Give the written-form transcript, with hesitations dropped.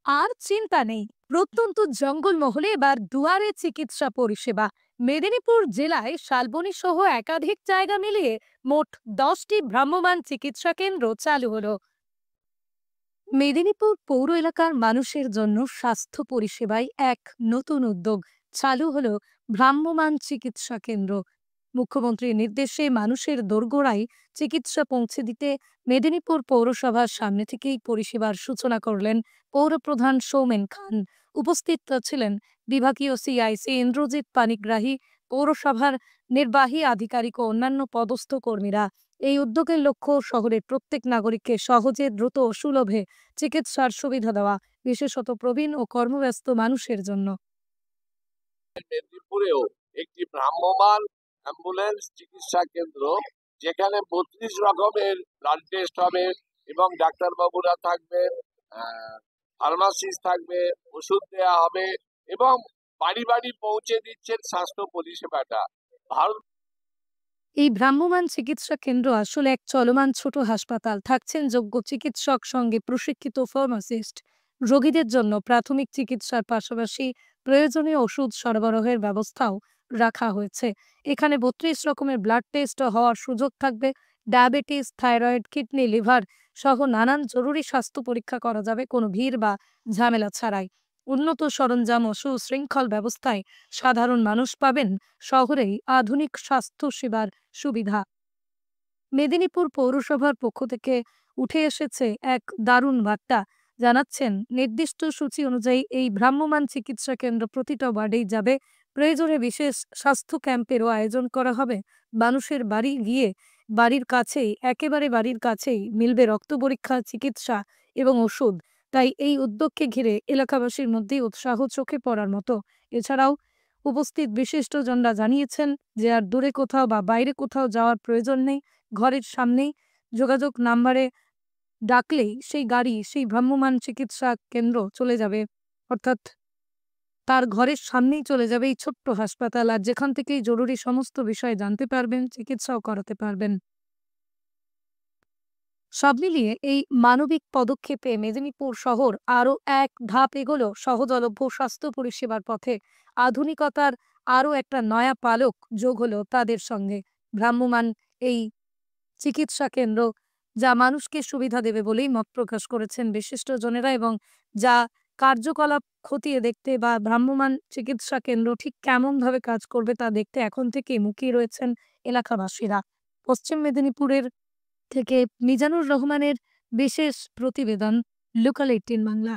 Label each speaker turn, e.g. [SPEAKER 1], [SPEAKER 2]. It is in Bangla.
[SPEAKER 1] আর চিন্তা নেই, প্রত্যন্ত জঙ্গলমহলে এবার দুয়ারে চিকিৎসা পরিষেবা। মেদিনীপুর জেলায় শালবনী সহ একাধিক জায়গা মিলিয়ে মোট 10টি ভ্রাম্যমাণ চিকিৎসা কেন্দ্র চালু হলো। মেদিনীপুর পৌর এলাকার মানুষের জন্য স্বাস্থ্য পরিষেবায় এক নতুন উদ্যোগ। চালু হলো ভ্রাম্যমাণ চিকিৎসা কেন্দ্র। মুখ্যমন্ত্রীর নির্দেশে মানুষের দোরগোড়ায় চিকিৎসা পৌঁছে দিতে মেদিনীপুর পৌরসভার সামনে থেকেই পরিষেবার সূচনা করলেন পৌরপ্রধান সৌমেন খান। উপস্থিত ছিলেন বিভাগীয় সিআইসি ইন্দ্রজিৎ পানিগ্রাহী, পৌরসভার নির্বাহী আধিকারিক ও অন্যান্য পদস্থ কর্মীরা। এই উদ্যোগের লক্ষ্য শহরের প্রত্যেক নাগরিককে সহজে, দ্রুত ও সুলভে চিকিৎসার সুবিধা দেওয়া, বিশেষত প্রবীণ ও কর্মব্যস্ত মানুষের জন্য।
[SPEAKER 2] মেদিনীপুরেও একটি ভ্রাম্যমাণ অ্যাম্বুলেন্স চিকিৎসা কেন্দ্র, যেখানে 32 রকমের ব্লাড টেস্ট হবে এবং ডাক্তারবাবুরা থাকবে, ফার্মাসিস্ট থাকবে, ওষুধ দেওয়া হবে এবং বাড়ি বাড়ি পৌঁছে দিচ্ছেন স্বাস্থ্য পরিষেবাটা। ভারত
[SPEAKER 1] এই ভ্রাম্যমাণ চিকিৎসা কেন্দ্র আসলে এক চলমান ছোট হাসপাতাল। থাকছেন যোগ্য চিকিৎসক, সঙ্গে প্রশিক্ষিত ফার্মাসিস্ট। রোগীদের জন্য প্রাথমিক চিকিৎসার পাশাপাশি প্রয়োজনীয় ওষুধ সরবরাহের ব্যবস্থাও রাখা হয়েছে। এখানে 32 রকমের ব্লাড টেস্ট হওয়ার সুযোগ থাকবে। ডায়াবেটিস, থাইরয়েড, কিডনি, লিভার সহ নানান জরুরি স্বাস্থ্য পরীক্ষা করা যাবে কোনো ভিড় বা ঝামেলা ছাড়াই। উন্নত সরঞ্জাম ও সুশৃঙ্খল ব্যবস্থায় সাধারণ মানুষ পাবেন শহরেই আধুনিক স্বাস্থ্য সেবার সুবিধা। মেদিনীপুর পৌরসভার পক্ষ থেকে উঠে এসেছে এক দারুণ বার্তা। জানাচ্ছেন, নির্দিষ্ট সূচি অনুযায়ী এই ভ্রাম্যমাণ চিকিৎসা কেন্দ্র প্রতিটা ওয়ার্ডেই যাবে। প্রয়োজনে বিশেষ স্বাস্থ্য ক্যাম্পেরও আয়োজন করা হবে। মানুষের বাড়ি গিয়ে একেবারে বাড়ির কাছেই মিলবে রক্ত পরীক্ষা, চিকিৎসা এবং ওষুধ। তাই এই উদ্যোগকে ঘিরে এলাকাবাসীর মধ্যে উৎসাহ চোখে পড়ার মতো। এছাড়াও উপস্থিত বিশিষ্টজনরা জানিয়েছেন যে আর দূরে কোথাও বা বাইরে কোথাও যাওয়ার প্রয়োজন নেই। ঘরের সামনেই যোগাযোগ নাম্বারে ডাকলেই সেই গাড়ি সেই ভ্রাম্যমাণ চিকিৎসা কেন্দ্র চলে যাবে। অর্থাৎ তার ঘরের সামনেই চলে যাবে এই ছোট্ট হাসপাতাল, আর যেখান থেকেই জরুরি সমস্ত বিষয় জানতে পারবেন, চিকিৎসাও করাতে পারবেন। সব মিলিয়ে এই মানবিক পদক্ষেপে মেদিনীপুর শহর আরও এক ধাপ এগোলো সহজলভ্য স্বাস্থ্য পরিষেবার পথে। আধুনিকতার আরও একটা নয়া পালক যোগ হলো তাদের সঙ্গে। ভ্রাম্যমাণ এই চিকিৎসা কেন্দ্র যা মানুষকে সুবিধা দেবে বলেই মত প্রকাশ করেছেন বিশিষ্টজনেরা, এবং যা কার্যকলাপ খতিয়ে দেখতে বা ভ্রাম্যমাণ চিকিৎসা কেন্দ্র ঠিক কেমনভাবে কাজ করবে তা দেখতে এখন থেকেই মুখিয়ে রয়েছেন এলাকাবাসীরা। পশ্চিম মেদিনীপুরের থেকে মিজানুর রহমানের বিশেষ প্রতিবেদন, লোকাল 18 বাংলা।